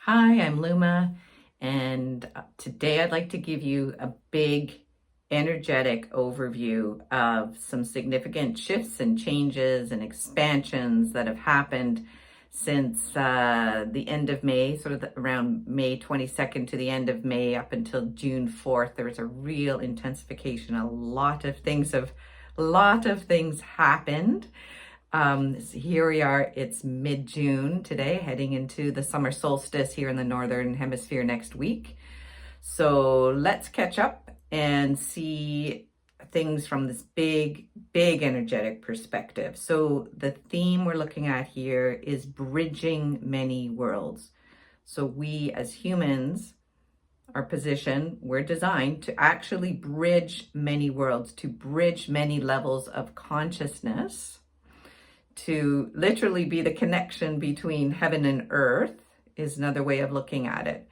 Hi, I'm Luma, and today I'd like to give you a big energetic overview of some significant shifts and changes and expansions that have happened since the end of May, around May 22nd to the end of May up until June 4th. There was a real intensification. A lot of things happened. So here we are, it's mid-June today, heading into the summer solstice here in the Northern Hemisphere next week. So let's catch up and see things from this big energetic perspective. So the theme we're looking at here is bridging many worlds. So we as humans are positioned, we're designed to actually bridge many worlds, to bridge many levels of consciousness, to literally be the connection between heaven and earth is another way of looking at it.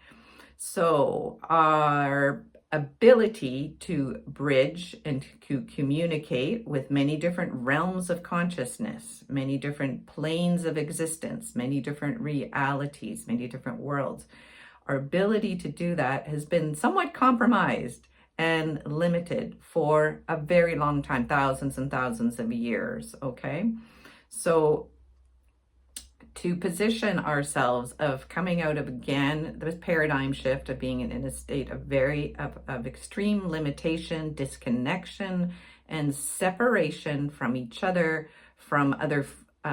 So our ability to bridge and to communicate with many different realms of consciousness, many different planes of existence, many different realities, many different worlds. Our ability to do that has been somewhat compromised and limited for a very long time, thousands and thousands of years, okay? So to position ourselves of coming out of, again, this paradigm shift of being in a state of extreme limitation, disconnection, and separation from each other, from other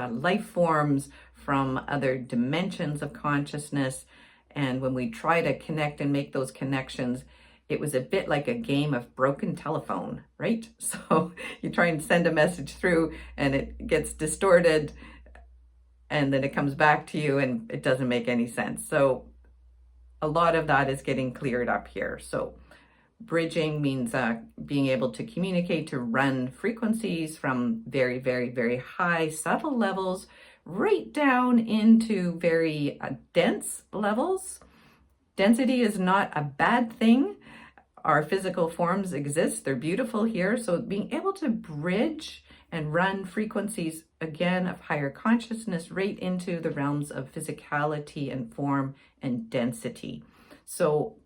life forms, from other dimensions of consciousness. And when we try to connect and make those connections, it was a bit like a game of broken telephone, right? So you try and send a message through and it gets distorted and then it comes back to you and it doesn't make any sense. So a lot of that is getting cleared up here. So bridging means being able to communicate, to run frequencies from very high subtle levels right down into very dense levels. Density is not a bad thing. Our physical forms exist, they're beautiful here. So being able to bridge and run frequencies, again, of higher consciousness right into the realms of physicality and form and density. So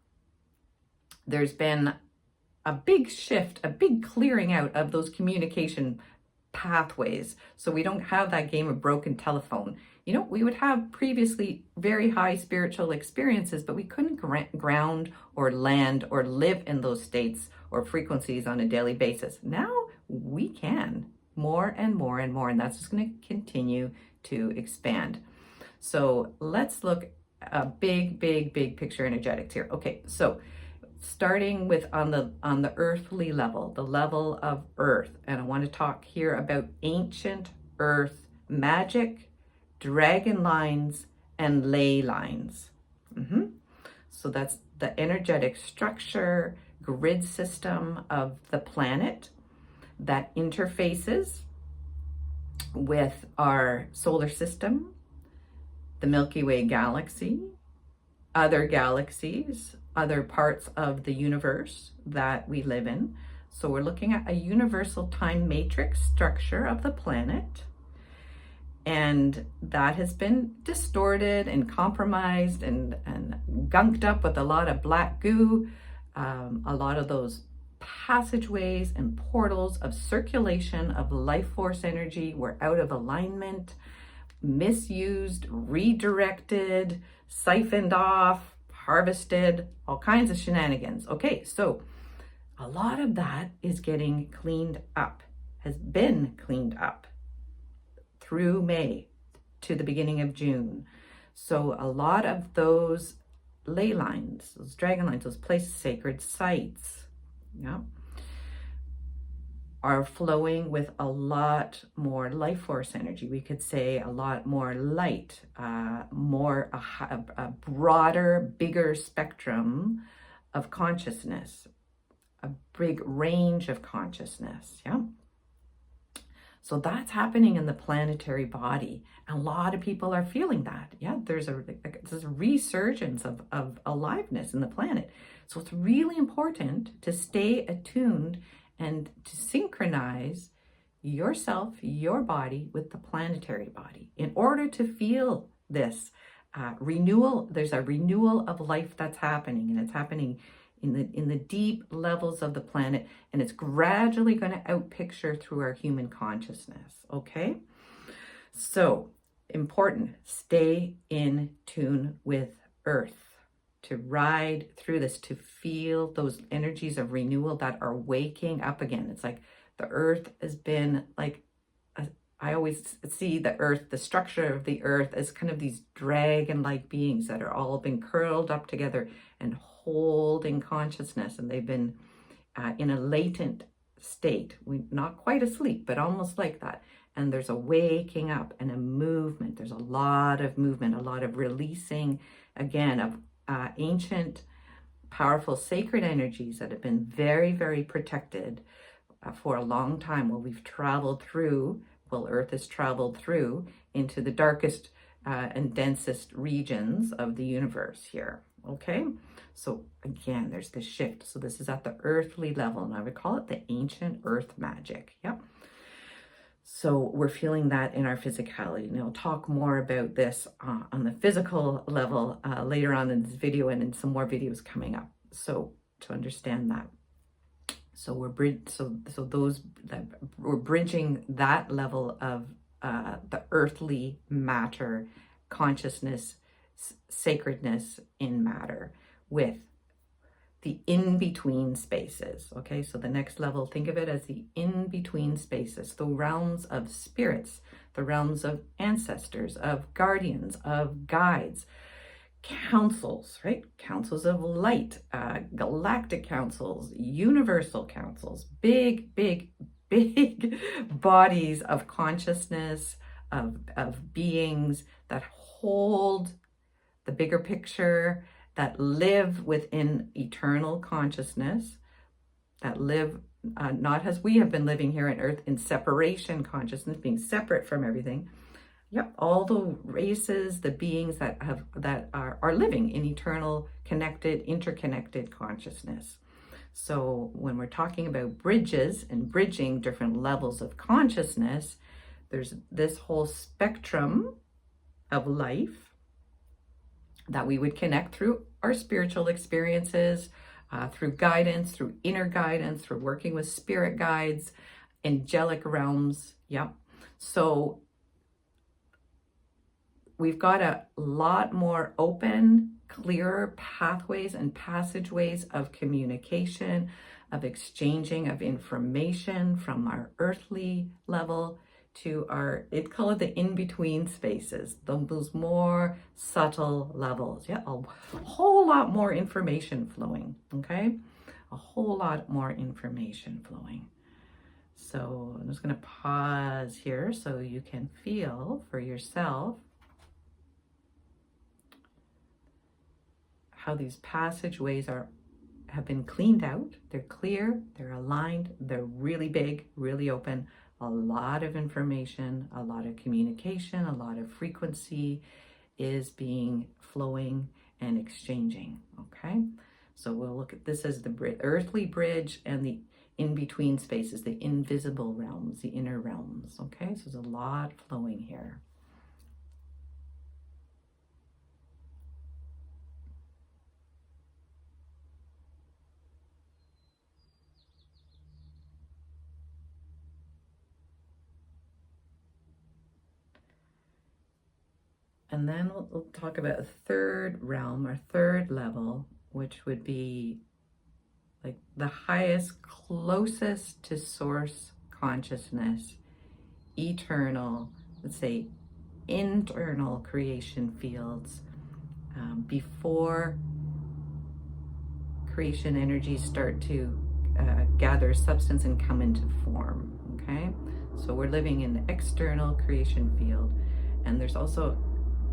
there's been a big shift, a big clearing out of those communication pathways. So we don't have that game of broken telephone. You know, we would have previously very high spiritual experiences, but we couldn't ground or land or live in those states or frequencies on a daily basis. Now we can more and more and more, and that's just going to continue to expand. So let's look at a big picture energetics here. Okay, so starting with on the earthly level, the level of earth, and I want to talk here about ancient earth magic, dragon lines, and ley lines. So that's the energetic structure, grid system of the planet that interfaces with our solar system, the Milky Way galaxy, other galaxies, other parts of the universe that we live in. So we're looking at a universal time matrix structure of the planet. And that has been distorted and compromised and gunked up with a lot of black goo. A lot of those passageways and portals of circulation of life force energy were out of alignment, misused, redirected, siphoned off, harvested, all kinds of shenanigans. Okay, so a lot of that is getting cleaned up, has been cleaned up through May to the beginning of June. So a lot of those ley lines, those dragon lines, those places, sacred sites, are flowing with a lot more life force energy. We could say a lot more light, a broader, bigger spectrum of consciousness, a big range of consciousness, So that's happening in the planetary body. And a lot of people are feeling that. There's a resurgence of aliveness in the planet. So it's really important to stay attuned and to synchronize yourself, your body, with the planetary body in order to feel this renewal. There's a renewal of life that's happening, and it's happening in the deep levels of the planet, and it's gradually going to outpicture through our human consciousness. Okay, so important, stay in tune with Earth to ride through this, to feel those energies of renewal that are waking up again. It's like the Earth has been like, I always see the Earth, the structure of the Earth, as kind of these dragon-like beings that are all been curled up together and holding consciousness, and they've been in a latent state. We're not quite asleep, but almost like that. And there's a waking up and a movement. There's a lot of movement, a lot of releasing, again, of ancient, powerful, sacred energies that have been very, very protected for a long time. Well, we've traveled through, well, Earth has traveled through into the darkest and densest regions of the universe here. Okay, so again, there's this shift. So this is at the earthly level, and I would call it the ancient earth magic. Yep. So we're feeling that in our physicality. And I'll talk more about this on the physical level later on in this video and in some more videos coming up. So to understand that. So we're we're bridging that level of the earthly matter, consciousness, sacredness in matter with the in-between spaces. Okay, so the next level, think of it as the in-between spaces, the realms of spirits, the realms of ancestors, of guardians, of guides, councils, right? Councils of light, galactic councils, universal councils, big, big, big bodies of consciousness, of beings that hold the bigger picture, that live within eternal consciousness, that live not as we have been living here on Earth in separation consciousness, being separate from everything. Yep, all the races, the beings that are living in eternal, connected, interconnected consciousness. So when we're talking about bridges and bridging different levels of consciousness, there's this whole spectrum of life that we would connect through our spiritual experiences, through guidance, through inner guidance, through working with spirit guides, angelic realms. Yep. So we've got a lot more open, clearer pathways and passageways of communication, of exchanging of information from our earthly level to our, it call it the in-between spaces, those more subtle levels. Yeah, a whole lot more information flowing, okay? A whole lot more information flowing. So I'm just gonna pause here so you can feel for yourself how these passageways have been cleaned out. They're clear, they're aligned, they're really big, really open. A lot of information, a lot of communication, a lot of frequency is being flowing and exchanging, okay? So we'll look at this as the earthly bridge and the in-between spaces, the invisible realms, the inner realms, okay? So there's a lot flowing here. And then we'll talk about a third realm or third level, which would be like the highest, closest to source consciousness, eternal, let's say internal creation fields, before creation energies start to gather substance and come into form, okay? So we're living in the external creation field, and there's also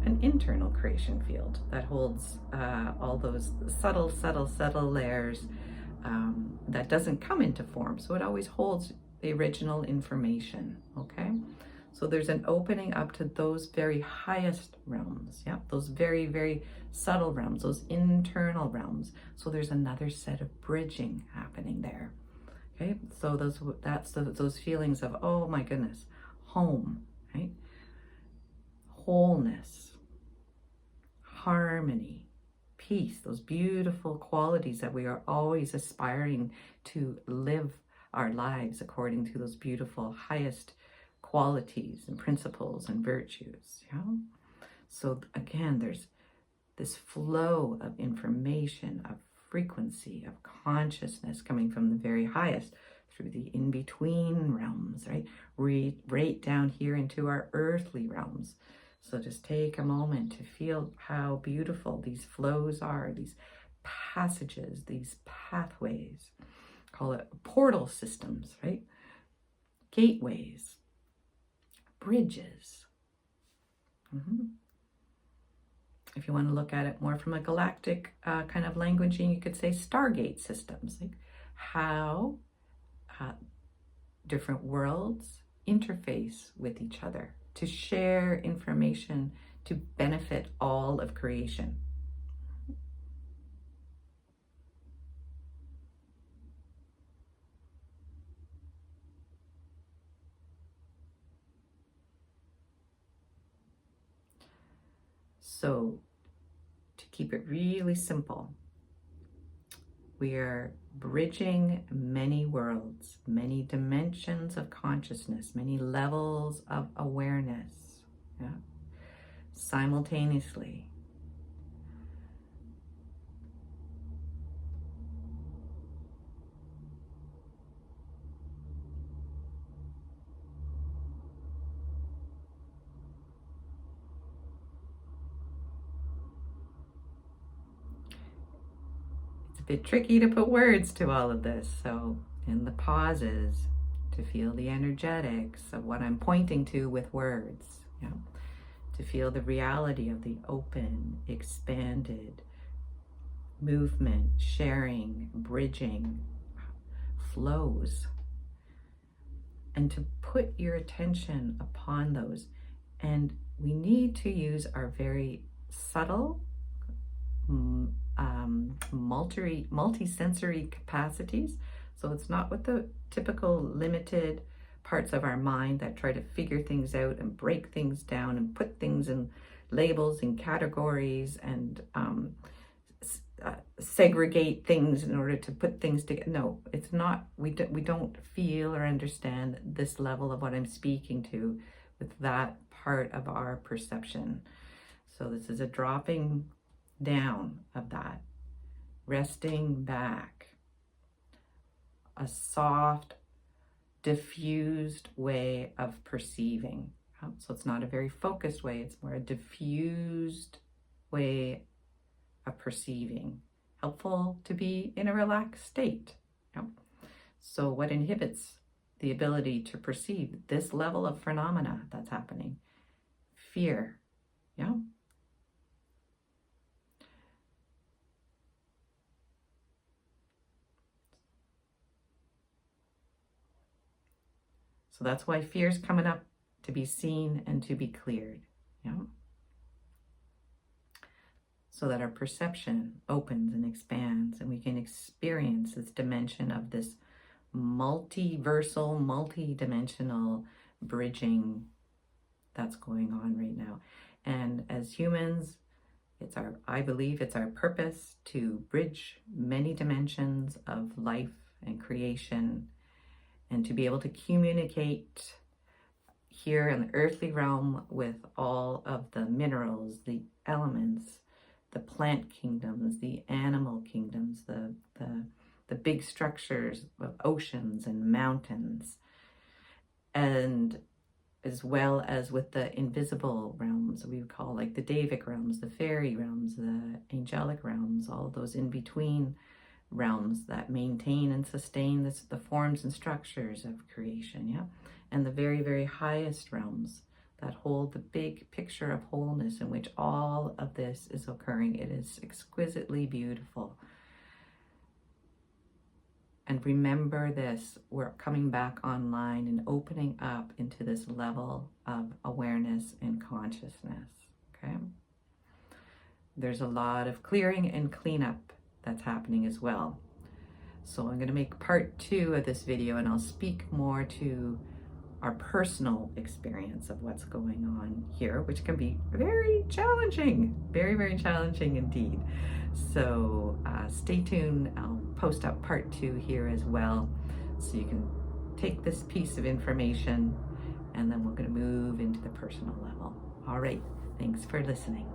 an internal creation field that holds all those subtle layers that doesn't come into form. So it always holds the original information, okay? So there's an opening up to those very highest realms, yeah? Those very, very subtle realms, those internal realms. So there's another set of bridging happening there, okay? So those feelings of, oh my goodness, home, right? Wholeness, harmony, peace, those beautiful qualities that we are always aspiring to live our lives according to, those beautiful highest qualities and principles and virtues. So again, there's this flow of information, of frequency, of consciousness coming from the very highest through the in-between realms, right? Right down here into our earthly realms. So just take a moment to feel how beautiful these flows are, these passages, these pathways. Call it portal systems, right? Gateways, bridges. If you want to look at it more from a galactic kind of languaging, you could say Stargate Systems, like how different worlds interface with each other to share information to benefit all of creation. So, to keep it really simple, we are bridging many worlds, many dimensions of consciousness, many levels of awareness, simultaneously. Bit tricky to put words to all of this, so in the pauses, to feel the energetics of what I'm pointing to with words, to feel the reality of the open, expanded movement, sharing, bridging flows, and to put your attention upon those. And we need to use our very subtle multi-sensory capacities. So it's not with the typical limited parts of our mind that try to figure things out and break things down and put things in labels and categories and segregate things in order to put things together. No, it's not. We don't feel or understand this level of what I'm speaking to with that part of our perception. So this is a dropping down of that, resting back, a soft, diffused way of perceiving. So it's not a very focused way, it's more a diffused way of perceiving. Helpful to be in a relaxed state. So what inhibits the ability to perceive this level of phenomena that's happening? Fear. So that's why fear is coming up, to be seen and to be cleared. So that our perception opens and expands and we can experience this dimension of this multiversal, multidimensional bridging that's going on right now. And as humans, I believe it's our purpose to bridge many dimensions of life and creation, and to be able to communicate here in the earthly realm with all of the minerals, the elements, the plant kingdoms, the animal kingdoms, the big structures of oceans and mountains, and as well as with the invisible realms, we would call like the Davic realms, the fairy realms, the angelic realms, all those in between realms that maintain and sustain the forms and structures of creation, and the very, very highest realms that hold the big picture of wholeness in which all of this is occurring. It is exquisitely beautiful. And remember this, we're coming back online and opening up into this level of awareness and consciousness, okay? There's a lot of clearing and cleanup that's happening as well. So I'm going to make part 2 of this video, and I'll speak more to our personal experience of what's going on here, which can be very challenging, very, very challenging indeed. So stay tuned. I'll post up part 2 here as well, so you can take this piece of information, and then we're going to move into the personal level. All right, thanks for listening.